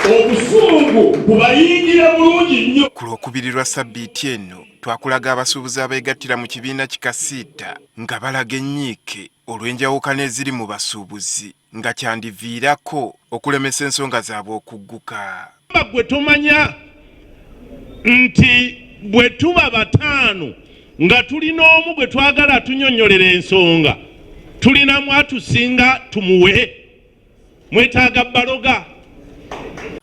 obusungu bubayingira bulungi nnyo. Ku Lwokubiri lwa Ssabbiiti eno twakulaga abasuubuzi abeegattira mu kibiina kikasiita nga balaga ennyiike olw'enjawukana eziri mu basuubuzi nga kyandiviirako okulemesa ensonga zaabwe okugguka. Gwe tumanya nti bwe tuba bataano nga tulina omu gwe twagala tunyonnyolera ensonga tulinamu atusinga tumuwe, mwetaaga baloga.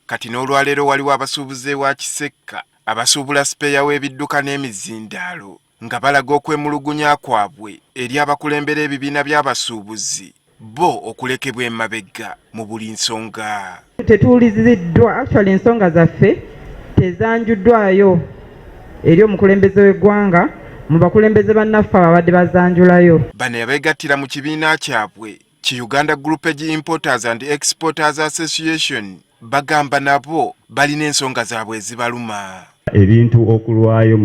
Kati n'olwaleero waliwo abasuubuzi ewa Kisekka abasuubula sipeeya w'ebidduka n'emizindaalo nga balaga okwemulugunya kwabwe eri abakulembera ebibiina by'abasuubuzi bo okulekebwa emabega mu buli nsonga. Tetuwuliziddwa actually ensonga zaffe tezanjuddwayo eri omukulembeze w'eggwanga mu bakulembeze bannaffe ababadde bazanjulayo. Bano abeegattira mu kibiina kyabwe ki Uganda Groupage Importers and Exporters Association bagamba nabo balina ensonga zaabwe ezibaluma. Ebintu okulwayo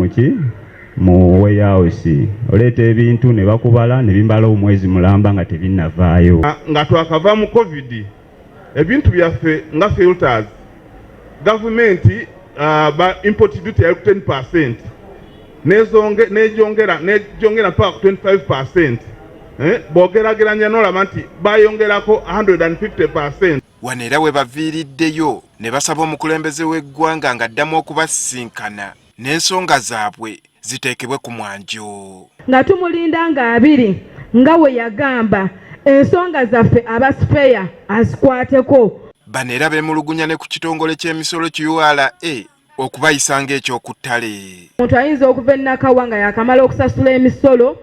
mu warehouse oleeta ebintu ne bakubala ne bimbala omwezi mulamba nga tebinnavaayo. Nga twakava mu COVID ebintu byaffe nga filters gavumenti ba import duty ya 10% nejongera mpaka 25%. Bogerageranya n'olaba nti bayongerako 150%. Wano era we baviiriddeyo ne basaba omukulembeze w'eggwanga ng'addamu okubasisinkana n'ensonga zaabwe ziteekebwe ku mwanjo. Nga tumulinda nga abiri nga we yagamba ensonga zaffe abasipeya azikwateko. Bano era beemulugunya ne ku kitongole ky'emisolo ki URA okubayisanga ekyokuttale. Omuntu ayinza okuva e Nakawa nga yakamala okusasula emisolo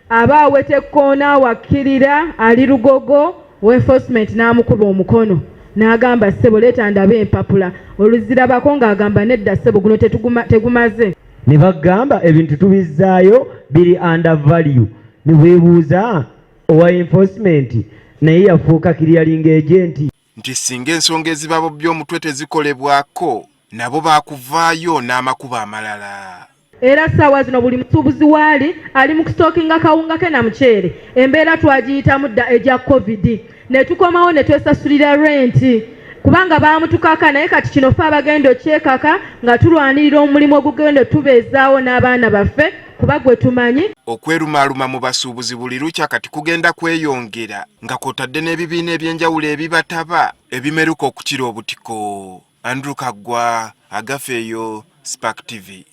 aba awete ekkoona wakkirira ali Lugogo enforcement n'amukuba omukono n'agamba ssebo leeta ndabe empapula oluzirabako ng'agamba nedda ssebo guno tegumaze. Ne bagamba ebintu tubizzaayo biri under value ne weebuuza owa enforcement naye yafuuka clearing agent. Nti singa ensonga ezibabo by'omutwe tezikolebwako nabo baakuvaayo n'amakuba amalala. Era ssaawa zino buli musuubuzi waali ali mu kusitookinga kawunga ke na muceere. Embeera twagiyitamu dda ejja COVID ne tukomawo ne twesasulira renti kubanga baamutukaka naye kati kino ffe abagenda okyekaka nga tulwanirira omulimu ogugenda tubeezaawo n'abaana baffe kuba gwe tumanyi. Okwerumaaluma mu basuubuzi buli lukya kati kugenda kweyongera nga kw'otadde n'ebibiina eby'enjawulo ebibataba ebimeruka okukira obutiko. Andrew Kaggwa, Agafeeyo, Spark TV.